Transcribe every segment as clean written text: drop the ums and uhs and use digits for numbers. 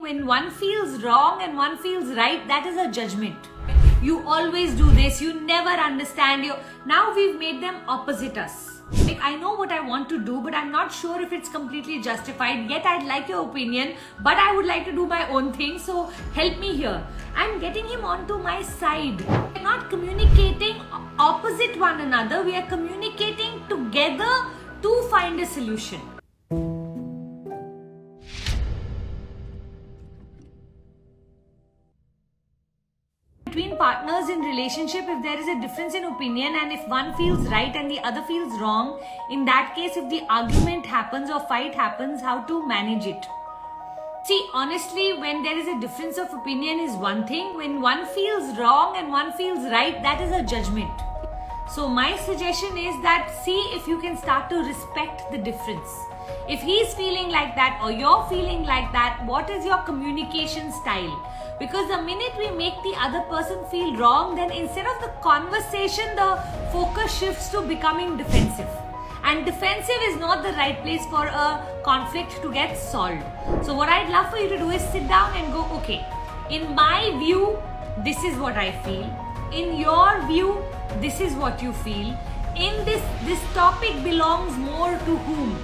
when one feels wrong and one feels right, that is a judgment. You always do this, you never understand. Now we've made them opposite us. Like, I know what I want to do, but I'm not sure if it's completely justified. Yet I'd like your opinion, but I would like to do my own thing. So help me here. I'm getting him onto my side. We're not communicating opposite one another. We are communicating together to find a solution. Between partners in relationship, if there is a difference in opinion and if one feels right and the other feels wrong, in that case, if the argument happens or fight happens, how to manage it? See, honestly, when there is a difference of opinion is one thing. When one feels wrong and one feels right, that is a judgment. So my suggestion is that see if you can start to respect the difference. If he's feeling like that or you're feeling like that, what is your communication style? Because the minute we make the other person feel wrong, then instead of the conversation, the focus shifts to becoming defensive. And defensive is not the right place for a conflict to get solved. So what I'd love for you to do is sit down and go, okay, in my view, this is what I feel. In your view, this is what you feel. In this topic belongs more to whom?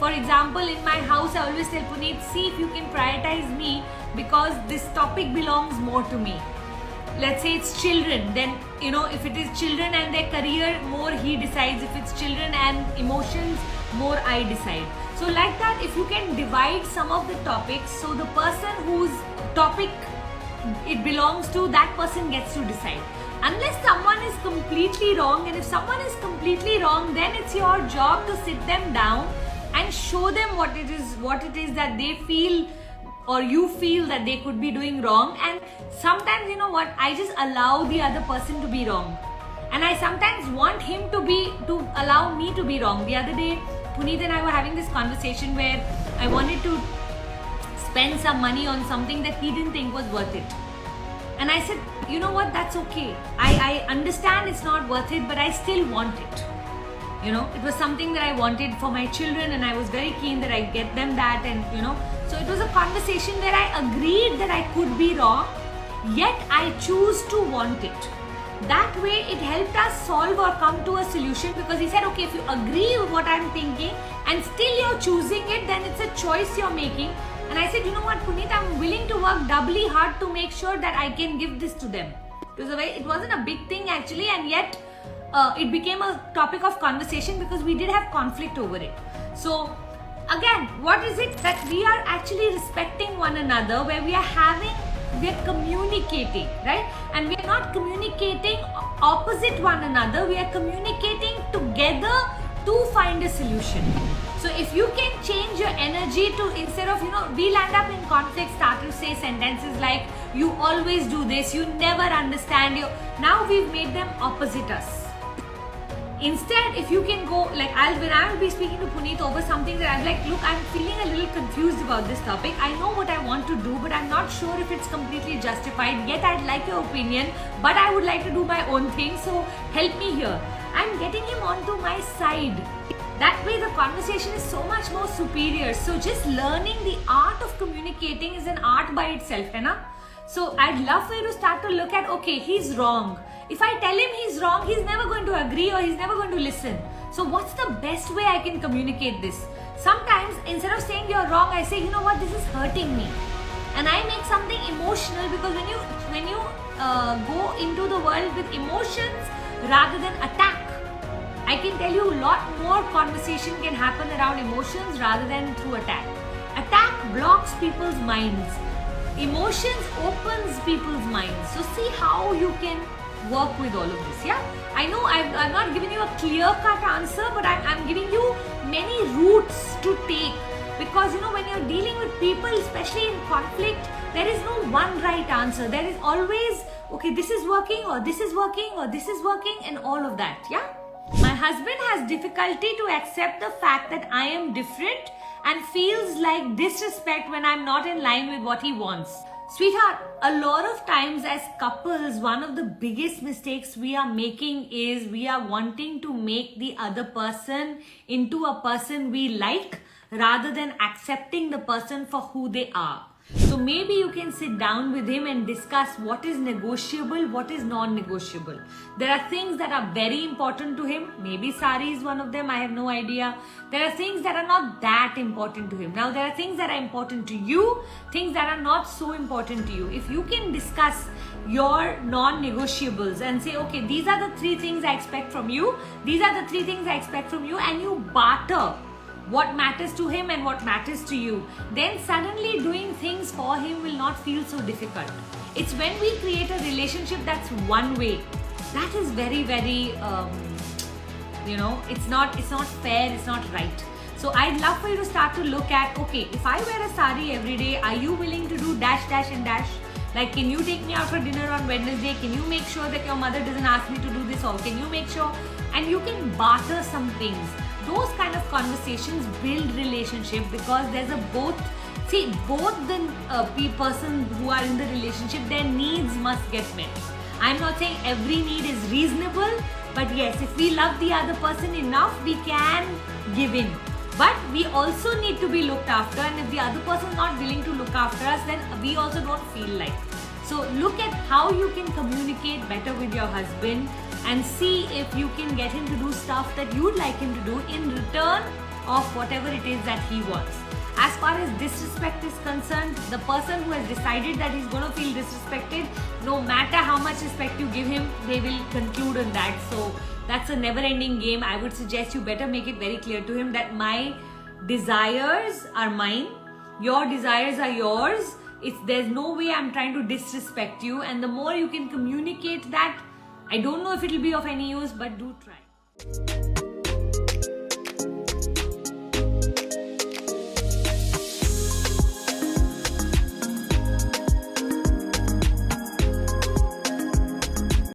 For example, in my house, I always tell Puneet, see if you can prioritize me because this topic belongs more to me. Let's say it's children, then, if it is children and their career, more he decides. If it's children and emotions, more I decide. So like that, if you can divide some of the topics, so the person whose topic it belongs to, that person gets to decide. Unless someone is completely wrong, and if someone is completely wrong, then it's your job to sit them down and show them what it is that they feel or you feel that they could be doing wrong. And sometimes, I just allow the other person to be wrong. And I sometimes want him to allow me to be wrong. The other day, Puneet and I were having this conversation where I wanted to spend some money on something that he didn't think was worth it. And I said, you know what, that's okay. I understand it's not worth it, but I still want it. It was something that I wanted for my children and I was very keen that I get them that, and so it was a conversation where I agreed that I could be wrong, yet I choose to want it. That way it helped us solve or come to a solution, because he said, okay, if you agree with what I'm thinking and still you're choosing it, then it's a choice you're making. And I said, you know what, Puneet, I'm willing to work doubly hard to make sure that I can give this to them. It wasn't a big thing actually, and yet it became a topic of conversation because we did have conflict over it. So again, what is it that we are actually respecting one another, where we are communicating, right? And we are not communicating opposite one another, we are communicating together to find a solution. So if you can change your energy to, instead of, we'll end up in conflict, start to say sentences like, you always do this, you never understand. Now we've made them opposite us. Instead, if you can go, like when I will be speaking to Puneet over something that I'm like, look, I'm feeling a little confused about this topic. I know what I want to do, but I'm not sure if it's completely justified. Yet I'd like your opinion, but I would like to do my own thing. So help me here. I'm getting him onto my side. That way the conversation is so much more superior. So just learning the art of communicating is an art by itself, Anna. So I'd love for you to start to look at, okay, he's wrong. If I tell him he's wrong, he's never going to agree or he's never going to listen. So what's the best way I can communicate this? Sometimes instead of saying you're wrong, I say, you know what, this is hurting me. And I make something emotional, because when you go into the world with emotions rather than attack, I can tell you a lot more conversation can happen around emotions rather than through attack. Attack blocks people's minds. Emotions opens people's minds. So see how you can work with all of this. Yeah, I know I've not given you a clear-cut answer, but I'm giving you many routes to take, because when you're dealing with people, especially in conflict, there is no one right answer. There is always, okay, this is working or this is working or this is working, and all of that. Yeah, my husband has difficulty to accept the fact that I am different and feels like disrespect when I'm not in line with what he wants. Sweetheart, a lot of times as couples, one of the biggest mistakes we are making is we are wanting to make the other person into a person we like rather than accepting the person for who they are. So maybe you can sit down with him and discuss what is negotiable, what is non-negotiable. There are things that are very important to him. Maybe sari is one of them, I have no idea. There are things that are not that important to him. Now there are things that are important to you, things that are not so important to you. If you can discuss your non-negotiables and say, okay, these are the 3 things I expect from you, these are the 3 things I expect from you, and you barter what matters to him and what matters to you, then suddenly doing things for him will not feel so difficult. It's when we create a relationship that's one way, that is very, very, it's not fair, it's not right. So I'd love for you to start to look at, okay, if I wear a sari every day, are you willing to do dash, dash and dash? Like, can you take me out for dinner on Wednesday? Can you make sure that your mother doesn't ask me to do this? Or can you make sure? And you can barter some things. Those kind of conversations build relationship, because there's both the person who are in the relationship, their needs must get met. I'm not saying every need is reasonable, but yes, if we love the other person enough, we can give in. But we also need to be looked after, and if the other person is not willing to look after us, then we also don't feel like. So look at how you can communicate better with your husband and see if you can get him to do stuff that you'd like him to do in return of whatever it is that he wants. As far as disrespect is concerned, the person who has decided that he's going to feel disrespected, no matter how much respect you give him, they will conclude on that. So that's a never-ending game. I would suggest you better make it very clear to him that my desires are mine, your desires are yours. There's no way I'm trying to disrespect you, and the more you can communicate that, I don't know if it'll be of any use, but do try.